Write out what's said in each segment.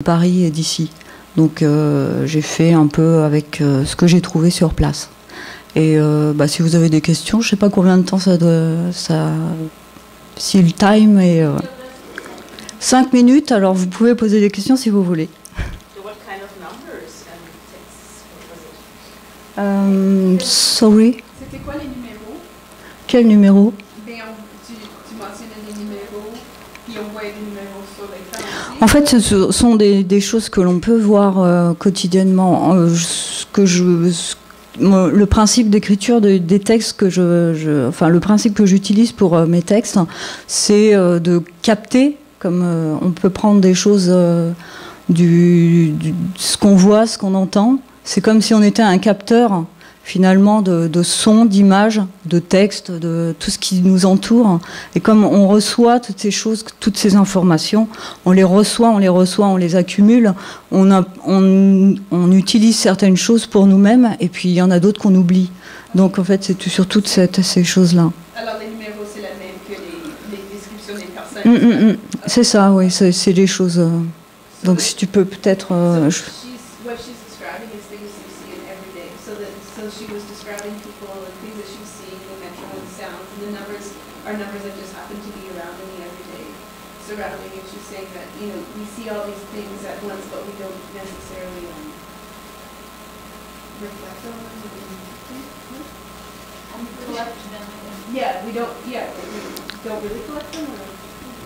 Paris et d'ici. Donc j'ai fait un peu avec ce que j'ai trouvé sur place. Et si vous avez des questions, je ne sais pas combien de temps ça doit... si le time est... 5 minutes, alors vous pouvez poser des questions si vous voulez. Sorry. C'était quoi les numéros? Quel numéro? Tu mentionnais des numéros, puis on voyait des numéros sur l'écran aussi. En fait, ce sont des choses que l'on peut voir quotidiennement. Le principe d'écriture des textes le principe que j'utilise pour mes textes, c'est de capter, comme on peut prendre des choses ce qu'on voit, ce qu'on entend. C'est comme si on était un capteur finalement de sons, d'images, de textes, de tout ce qui nous entoure. Et comme on reçoit toutes ces choses, toutes ces informations, on les reçoit, on les accumule, on utilise certaines choses pour nous-mêmes, et puis il y en a d'autres qu'on oublie. Donc en fait, c'est sur toutes ces choses-là. Alors les numéros, c'est la même que les descriptions des personnes? Okay. C'est ça, oui, c'est les choses. Donc si tu peux peut-être... What she's describing is things you see in every day. So she was describing people and things that she's seeing, the metro and sounds, and the numbers are numbers that just happen to be around in the everyday surrounding. And she's saying that, we see all these things at once, but we don't necessarily reflect on them. Collect them. Yeah, we don't really collect them. Or?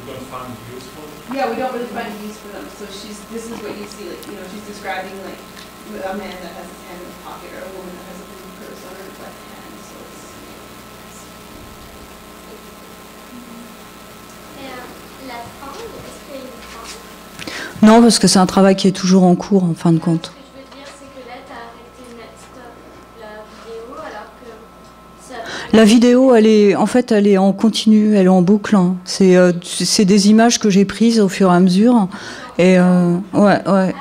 We don't find use for them? Yeah, we don't really find use for them. So this is what you see, she's describing like a man that has his hand in his pocket, or a woman that has a blue purse on her left hand. So Et la fin, est-ce qu'il y a une fin? Non, parce que c'est un travail qui est toujours en cours, en fin de compte. Ce que je veux dire, c'est que là, tu as arrêté de mettre la vidéo, alors que ça... La vidéo, elle est en continu, elle est en boucle. Hein. C'est des images que j'ai prises au fur et à mesure. Et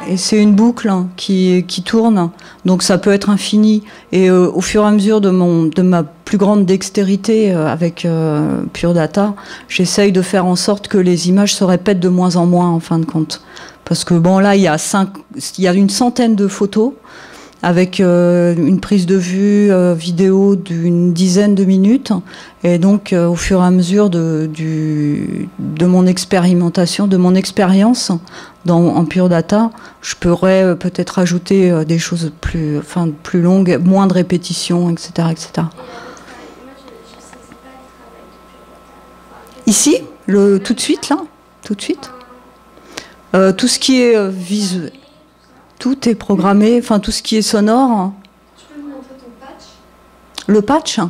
et c'est une boucle qui tourne. Donc ça peut être infini. Et au fur et à mesure de ma plus grande dextérité avec Pure Data, j'essaye de faire en sorte que les images se répètent de moins en moins, en fin de compte. Parce que bon, là, il y a une centaine de photos, avec une prise de vue vidéo d'une dizaine de minutes. Et donc, au fur et à mesure de mon expérimentation, de mon expérience en Pure Data, je pourrais peut-être ajouter des choses plus longues, moins de répétitions, etc. etc. Moi, je sais pas le travail de Pure Data. Ici, tout de suite, là, tout de suite. Tout ce qui est visuel. Tout est programmé, tout ce qui est sonore. Tu peux me montrer ton patch? Le patch? Oui.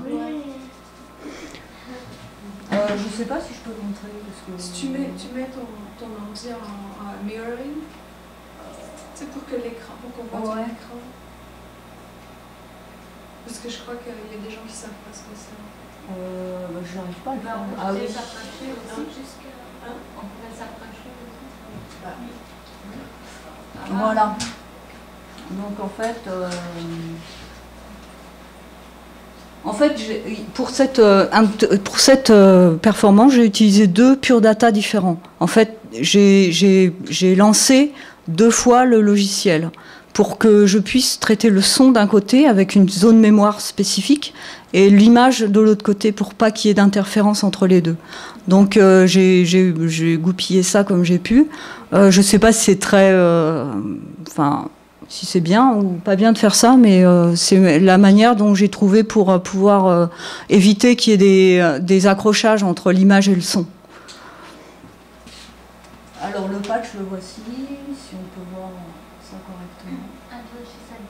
Je ne sais pas si je peux montrer. Parce que... Si tu mets ton ordi en mirroring, c'est pour que l'écran, pour qu'on voit ton écran. Parce que je crois qu'il y a des gens qui ne savent pas ce que c'est. Je n'arrive pas à le faire. On pourrait s'approcher aussi. On pourrait s'approcher aussi. Voilà. Donc en fait, pour cette performance, j'ai utilisé 2 Pure Data différents. En fait, j'ai lancé 2 fois le logiciel pour que je puisse traiter le son d'un côté avec une zone mémoire spécifique et l'image de l'autre côté pour pas qu'il y ait d'interférence entre les deux. Donc j'ai goupillé ça comme j'ai pu. Je sais pas si c'est très... si c'est bien ou pas bien de faire ça, mais c'est la manière dont j'ai trouvé pour pouvoir éviter qu'il y ait des accrochages entre l'image et le son. Alors le patch, le voici, si on peut voir ça correctement. Angela, she said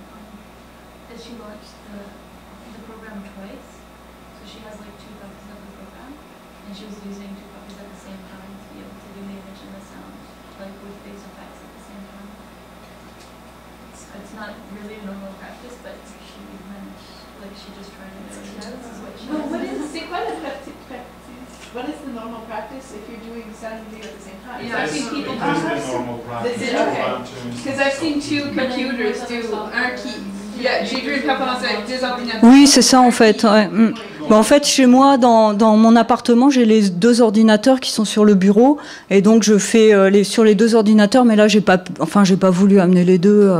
that she launched the program twice, so she has like 2 copies of the program, and she was using 2 copies at the same time to be able to do the image and the sound, like with face effects at the same time. It's not really a normal practice, but she managed, like she just tried it out. This is what she does. C'est quoi la pratique? What is the normal practice if you're doing sound and video at the same time? Yeah, I've seen people do This is this. the normal practice. This is okay. Because I've seen 2 computers do un qui. Yeah, j'ai vu une performance avec 2 ordinateurs. Oui, c'est ça en fait. Ouais. Mais en fait, chez moi, dans mon appartement, j'ai les 2 ordinateurs qui sont sur le bureau, et donc je fais sur les 2 ordinateurs, mais là, j'ai pas voulu amener les 2.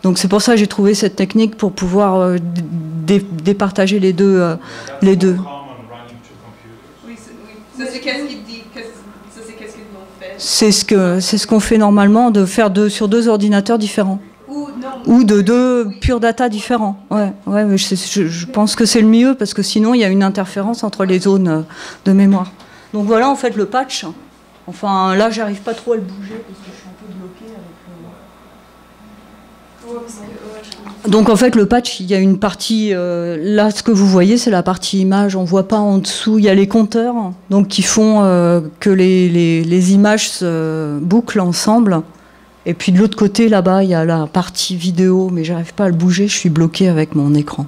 Donc c'est pour ça que j'ai trouvé cette technique pour pouvoir départager les deux. Les deux. Oui, ça c'est qu'est-ce qu'ils disent, ça c'est qu'est-ce qu'ils l'ont fait. C'est ce qu'on fait normalement, de faire sur 2 ordinateurs différents. Ou de 2 pure data différents. Ouais, mais je pense que c'est le mieux, parce que sinon il y a une interférence entre les zones de mémoire. Donc voilà en fait le patch. Enfin là j'arrive pas trop à le bouger parce que je suis un peu bloquée avec Donc en fait le patch, il y a une partie, là ce que vous voyez c'est la partie image, on voit pas en dessous, il y a les compteurs donc qui font que les images se bouclent ensemble. Et puis de l'autre côté, là-bas, il y a la partie vidéo, mais j'arrive pas à le bouger, je suis bloquée avec mon écran.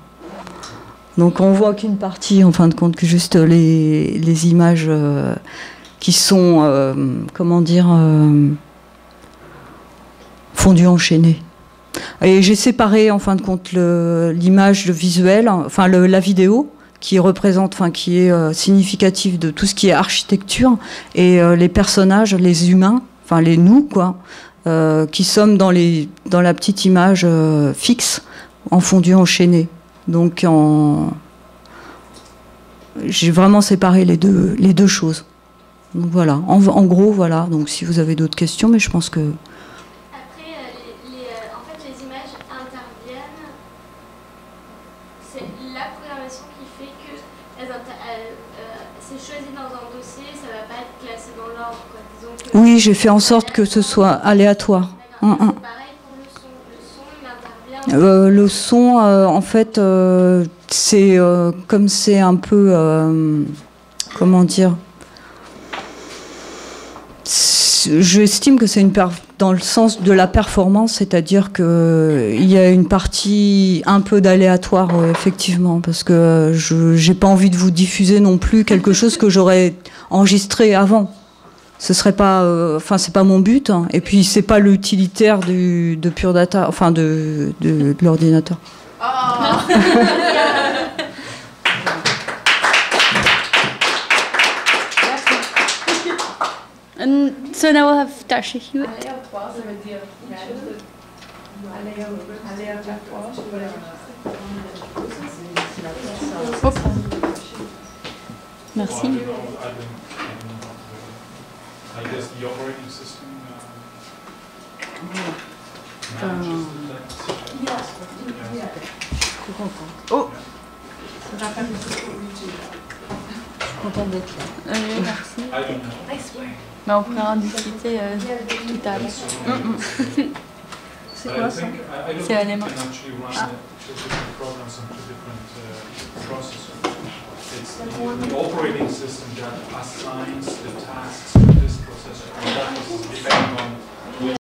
Donc on voit qu'une partie, en fin de compte, que juste les images qui sont, fondues enchaînées. Et j'ai séparé, en fin de compte, l'image visuelle, enfin la vidéo, qui représente, enfin qui est significative de tout ce qui est architecture, et les personnages, les humains, enfin les nous, quoi. Qui sommes dans la petite image fixe en fondu enchaîné. Donc j'ai vraiment séparé les deux choses. Donc voilà, en gros voilà. Donc si vous avez d'autres questions, mais je pense que après en fait les images interviennent. C'est la programmation qui fait que c'est choisi dans un dossier, ça va pas être classé dans l'ordre. Oui, j'ai fait en sorte que ce soit aléatoire. C'est pareil pour le son. Le son, il intervient. Le son, en fait, c'est comme c'est un peu, comment dire. J'estime que c'est dans le sens de la performance, c'est-à-dire qu'il y a une partie un peu d'aléatoire, effectivement, parce que je n'ai pas envie de vous diffuser non plus quelque chose que j'aurais enregistré avant. Ce serait pas, c'est pas mon but, hein. Et puis c'est pas l'utilitaire de Pure Data, enfin de l'ordinateur. Ah. And so now we'll have Darcy Hewitt. Aléatoire, ça veut dire aléatoire. Merci. I guess the operating system Oh. Merci. I don't know. Mais on pourra en discuter tout à l'heure. C'est quoi ça? C'est un élément. Two different programs on 2 different processors. It's the operating system that assigns the tasks to this processor, and that is depending on